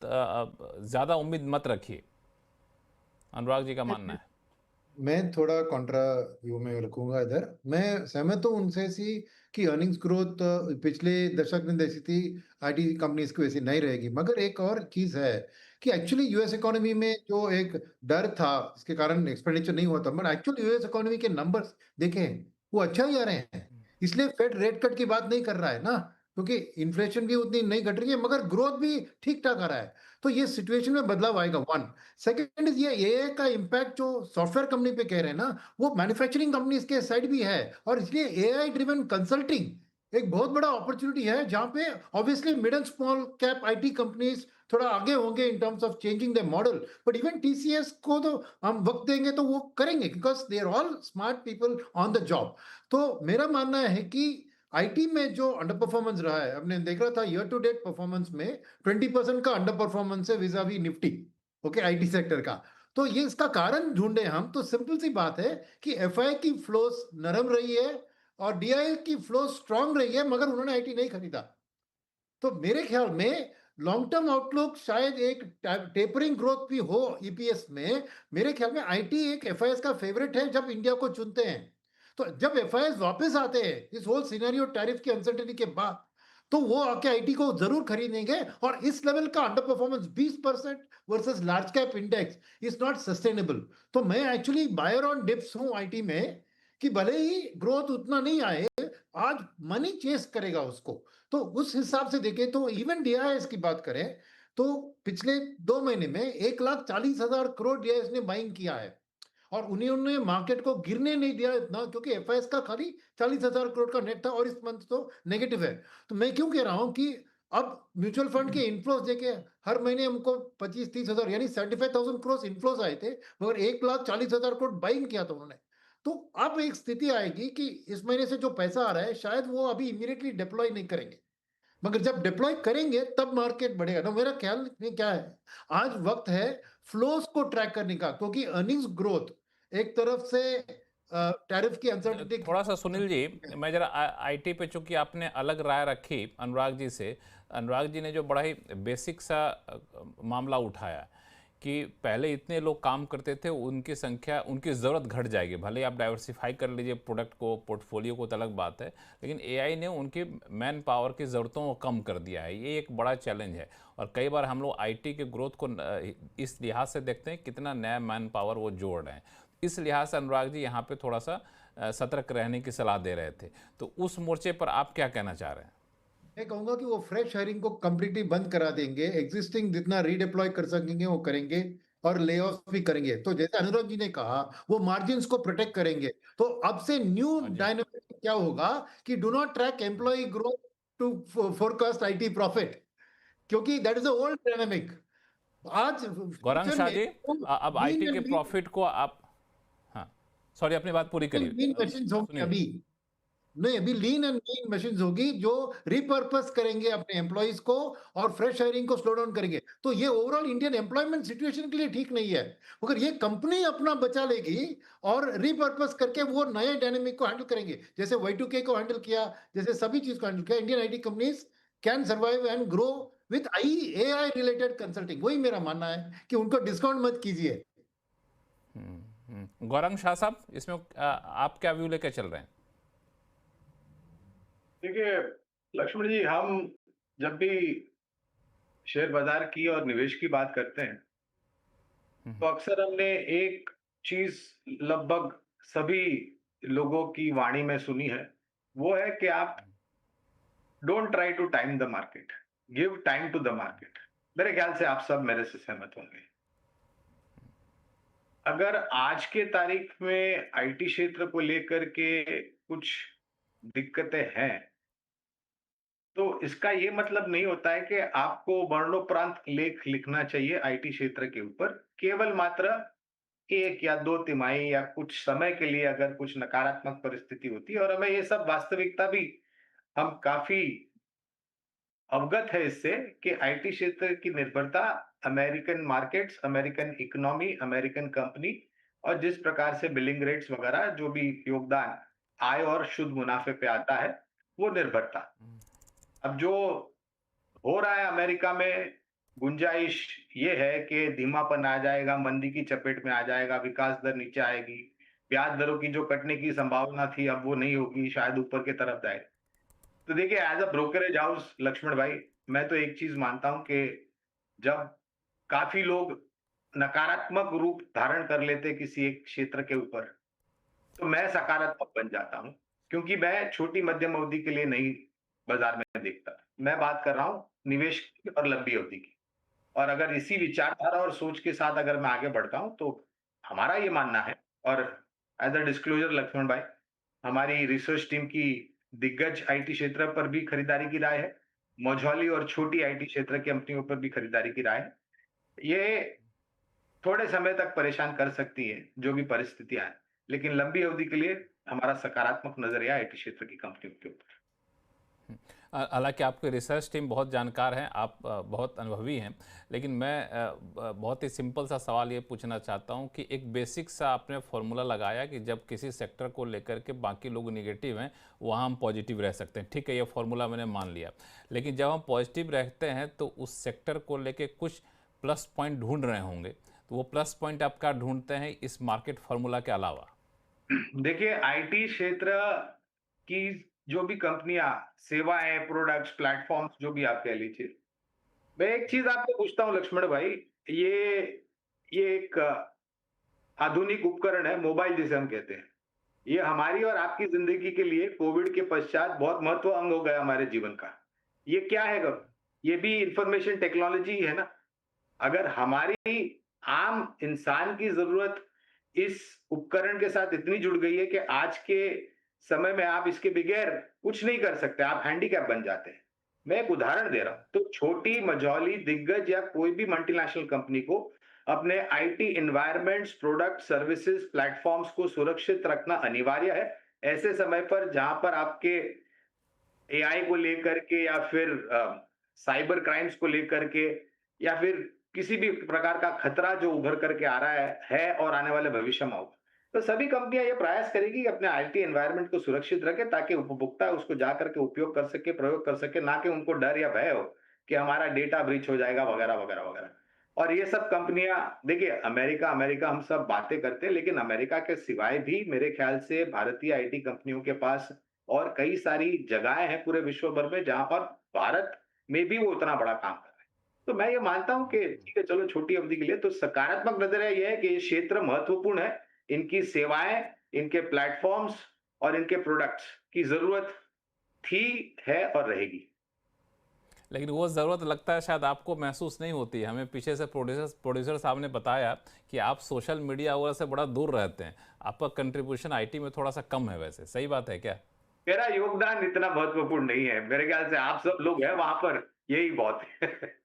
ज़्यादा उम्मीद मत रखिए, अनुराग जी का मानना है। मैं थोड़ा कॉन्ट्रा व्यू में रखूंगा इधर। मैं सहमत हूँ उनसे सी कि अर्निंग्स ग्रोथ पिछले दशक में जैसी थी आईटी कंपनीज की वैसी नहीं रहेगी, मगर एक और चीज है कि एक्चुअली यूएस इकोनॉमी में जो एक डर था इसके कारण एक्सपेंडिचर नहीं हुआ था, बट एक्चुअली यूएस इकोनॉमी के नंबर्स देखें वो अच्छा ही आ रहे हैं। इसलिए फेड रेट कट की बात नहीं कर रहा है ना, क्योंकि इन्फ्लेशन भी उतनी नहीं घट रही है मगर ग्रोथ भी ठीक ठाक आ रहा है। तो ये सिचुएशन में बदलाव आएगा, वन। सेकंड इज ये एआई का इम्पैक्ट जो सॉफ्टवेयर कंपनी पे कह रहे हैं ना, वो मैन्युफैक्चरिंग कंपनीज के साइड भी है। और इसलिए एआई ड्रिवन कंसल्टिंग एक बहुत बड़ा अपॉर्चुनिटी है, जहां पे obviously mid and small cap IT companies थोड़ा आगे होंगे in terms of changing the model. But even TCS को तो हम वक्त देंगे तो वो करेंगे, because they are all smart people on the job. तो मेरा मानना है कि आईटी में जो अंडर परफॉर्मेंस रहा है, हमने देख रहा था ईयर टू डेट परफॉर्मेंस में 20% का अंडर परफॉर्मेंस है विजावी निफ्टी, ओके, आईटी सेक्टर का। तो ये इसका कारण ढूंढे हम तो सिंपल सी बात है कि एफआई की फ्लोस नरम रही है और डीआई की फ्लो स्ट्रांग रही है, मगर उन्होंने आईटी नहीं खरीदा। तो मेरे ख्याल में लॉन्ग टर्म आउटलुक शायद एक टेपरिंग ग्रोथ भी हो ईपीएस में। मेरे ख्याल में आईटी एक एफआईएस का फेवरेट है जब इंडिया को चुनते हैं। तो जब एफआईएस वापस आते हैं इस होल सिनेरियो टैरिफ की अनसर्टेनिटी के बाद, तो वो आके आईटी को जरूर खरीदेंगे। और इस लेवल का under performance 20% versus large cap index is not sustainable. तो मैं एक्चुअली बायर ऑन डिप्स हूं आईटी में, कि भले ही ग्रोथ उतना नहीं आए, आज मनी चेस करेगा उसको। तो उस हिसाब से देखें तो इवन डीआईएस की बात करें तो पिछले 2 महीने में 1,40,000 करोड़ डीआईएस ने बाइंग किया है। और उन्होंने मार्केट को गिरने नहीं दिया इतना, क्योंकि एफआईएस का खाली 40,000 करोड़ का नेट था और इस मंथ तो नेगेटिव है। तो मैं क्यों कह रहा हूं कि अब म्यूचुअल फंड के इनफ्लोज देखे, हर महीने हमको 25-30 हजार यानी 75,000 करोड़ इनफ्लोज आए थे, मगर 1,40,000 करोड़ बाइंग किया था उन्होंने। तो अब एक स्थिति आएगी कि इस महीने से जो पैसा आ रहा है शायद वो अभी इमीडिएटली डिप्लॉय नहीं करेंगे, मगर जब डिप्लॉय करेंगे तब मार्केट बढ़ेगा ना। मेरा ख्याल में क्या है, आज वक्त है फ्लोस को ट्रैक करने का, क्योंकि अर्निंग्स ग्रोथ एक तरफ से टैरिफ की अनसर्टेनिटी। थोड़ा सा सुनील जी, मैं जरा आईटी पे, चूंकि आपने अलग राय रखी अनुराग जी से, अनुराग जी ने जो बड़ा ही बेसिक सा मामला उठाया कि पहले इतने लोग काम करते थे, उनकी संख्या, उनकी ज़रूरत घट जाएगी। भले आप डाइवर्सिफाई कर लीजिए प्रोडक्ट को, पोर्टफोलियो को, तो अलग बात है, लेकिन एआई ने उनकी मैन पावर की ज़रूरतों को कम कर दिया है। ये एक बड़ा चैलेंज है। और कई बार हम लोग आईटी के ग्रोथ को इस लिहाज से देखते हैं कितना नया मैन पावर वो जोड़ रहे हैं। इस लिहाज से अनुराग जी यहाँ पे थोड़ा सा सतर्क रहने की सलाह दे रहे थे। तो उस मोर्चे पर आप क्या कहना चाह रहे हैं? मैं कहूंगा कि वो फ्रेश हायरिंग को कंप्लीटली बंद करा देंगे, एग्जिस्टिंग जितना रीडिप्लॉय कर सकेंगे वो करेंगे, और ले ऑफ भी करेंगे। तो जैसे अनुराग जी ने कहा वो मार्जिन्स को प्रोटेक्ट करेंगे। तो अब से न्यू हाँ जी। डायनामिक क्या होगा कि do not track employ growth to forecast IT profit, क्योंकि दैट इज ओल्ड डायनामिक। आज गौरंग फ्यूचर शाह में जी, अब लीन आईटी के एंड प्रॉफिट को आप, हाँ, सॉरी, अपनी बात पूरी करिए मीन मशीन होंगी सुनील। अभी। नहीं, अभी लीन एंड मीन मशीन होगी जो रिपर्पस करेंगे अपने एम्प्लॉइज को और फ्रेश हायरिंग को स्लो डाउन करेंगे। तो ये ओवरऑल इंडियन एम्प्लॉयमेंट सिचुएशन के लिए ठीक नहीं है। मगर ये कंपनी अपना बचा लेगी और रिपर्पस करके वो नए डायनेमिक को हैंडल करेंगे, जैसे Y2K को हैंडल किया, जैसे सभी चीज को हैंडल किया। Indian IT companies can survive and grow with I AI related consulting. वही मेरा मानना है कि उनको डिस्काउंट मत कीजिए। गौरंग शाह साहब, इसमें आप क्या व्यू लेकर चल रहे हैं? देखिए लक्ष्मण जी, हम जब भी शेयर बाजार की और निवेश की बात करते हैं तो अक्सर हमने एक चीज लगभग सभी लोगों की वाणी में सुनी है। वो है कि आप don't try to time the market, give time to the market. मेरे ख्याल से आप सब मेरे से सहमत होंगे। अगर आज के तारीख में आईटी क्षेत्र को लेकर के कुछ दिक्कतें हैं तो इसका ये मतलब नहीं होता है कि आपको मरणोपरांत लेख लिखना चाहिए आईटी क्षेत्र के ऊपर। केवल मात्र 1 या 2 तिमाही या कुछ समय के लिए अगर कुछ नकारात्मक परिस्थिति होती है, और हमें ये सब वास्तविकता भी हम काफ़ी अवगत है इससे कि आईटी क्षेत्र की निर्भरता American markets, American economy, American company और जिस प्रकार से बिलिंग रेट्स वगैरह जो भी योगदान आय और शुद्ध मुनाफे पे आता है, वो निर्भरता। अब जो हो रहा है अमेरिका में, गुंजाइश ये है कि धीमापन आ जाएगा, मंदी की चपेट में आ जाएगा, विकास दर नीचे आएगी, ब्याज दरों की जो कटने की संभावना थी अब वो नहीं होगी, शायद ऊपर की तरफ जाए। तो देखिए as a brokerage house Laxman भाई, मैं तो एक चीज़ मानता हूँ कि जब काफ़ी लोग नकारात्मक रूप धारण कर लेते हैं किसी एक क्षेत्र के ऊपर, तो मैं सकारात्मक बन जाता हूँ, क्योंकि मैं छोटी मध्यम अवधि के लिए नहीं बाज़ार में देखता। मैं बात कर रहा हूँ निवेश की और लंबी अवधि की। और अगर इसी विचारधारा और सोच के साथ अगर मैं आगे बढ़ता हूँ, तो हमारा ये मानना है और एज़ अ डिस्क्लोज़र लक्ष्मण भाई, हमारी रिसर्च टीम की दिग्गज आईटी क्षेत्र पर भी खरीदारी की राय है। मझौली और छोटी आईटी क्षेत्र की कंपनियों पर भी खरीदारी की राय है। ये थोड़े समय तक परेशान कर सकती है, जो भी परिस्थितियाँ हैं, लेकिन लंबी अवधि के लिए हमारा सकारात्मक नज़रिया आईटी क्षेत्र की कंपनियों के ऊपर। हालांकि आपकी रिसर्च टीम बहुत जानकार है, आप बहुत अनुभवी हैं, लेकिन मैं बहुत ही सिंपल सा सवाल ये पूछना चाहता हूँ कि एक बेसिक सा आपने फॉर्मूला लगाया कि जब किसी सेक्टर को लेकर के बाकी लोग निगेटिव हैं वहाँ हम पॉजिटिव रह सकते हैं। ठीक है, ये फॉर्मूला मैंने मान लिया, लेकिन जब हम पॉजिटिव रहते हैं तो उस सेक्टर को लेकर कुछ प्लस पॉइंट ढूंढ रहे होंगे, तो वो प्लस पॉइंट आप क्या ढूंढते हैं इस मार्केट फार्मूला के अलावा? देखिए आईटी क्षेत्र की जो भी कंपनियां, सेवाएं, प्रोडक्ट्स, प्लेटफॉर्म्स जो भी आप कह लीजिए, मैं एक चीज आपको पूछता हूँ लक्ष्मण भाई, ये एक आधुनिक उपकरण है, मोबाइल जिसे हम कहते हैं। ये हमारी और आपकी जिंदगी के लिए कोविड के पश्चात बहुत महत्व अंग हो गया हमारे जीवन का। ये क्या है गौरव? ये भी इंफॉर्मेशन टेक्नोलॉजी है ना। अगर हमारी आम इंसान की जरूरत इस उपकरण के साथ इतनी जुड़ गई है कि आज के समय में आप इसके बगैर कुछ नहीं कर सकते, आप हैंडीकैप बन जाते हैं। मैं एक उदाहरण दे रहा हूं, तो छोटी मझौली दिग्गज या कोई भी मल्टीनेशनल कंपनी को अपने IT environments, product, services, platforms को सुरक्षित रखना अनिवार्य है ऐसे समय पर जहां पर आपके एआई को लेकर के या फिर साइबर क्राइम्स को लेकर के या फिर किसी भी प्रकार का खतरा जो उभर करके आ रहा है और आने वाले भविष्य में होगा। तो सभी कंपनियां ये प्रयास करेगी कि अपने आईटी एनवायरनमेंट को सुरक्षित रखे ताकि उपभोक्ता उसको जा करके उपयोग कर सके, प्रयोग कर सके, ना कि उनको डर या भय हो कि हमारा डेटा ब्रीच हो जाएगा वगैरह वगैरह वगैरह। और ये सब कंपनियां, देखिए अमेरिका अमेरिका हम सब बातें करते हैं, लेकिन अमेरिका के सिवाय भी मेरे ख्याल से भारतीय आईटी कंपनियों के पास और कई सारी जगहें हैं पूरे विश्व भर में जहां पर भारत में भी वो उतना बड़ा काम कर रहे हैं। तो मैं ये मानता हूं कि ठीक है, चलो छोटी अवधि के लिए तो सकारात्मक नजरिया ये है कि ये क्षेत्र महत्वपूर्ण है। इनकी सेवाएं, इनके प्लेटफॉर्म्स और इनके प्रोडक्ट्स की जरूरत थी, है और रहेगी। लेकिन वो ज़रूरत लगता है शायद आपको महसूस नहीं होती है। हमें पीछे से प्रोड्यूसर साहब ने बताया कि आप सोशल मीडिया वगैरह से बड़ा दूर रहते हैं, आपका कंट्रीब्यूशन आईटी में थोड़ा सा कम है, वैसे सही बात है क्या? मेरा योगदान इतना महत्वपूर्ण नहीं है, मेरे ख्याल से आप सब लोग हैं वहां पर, यही बहुत है।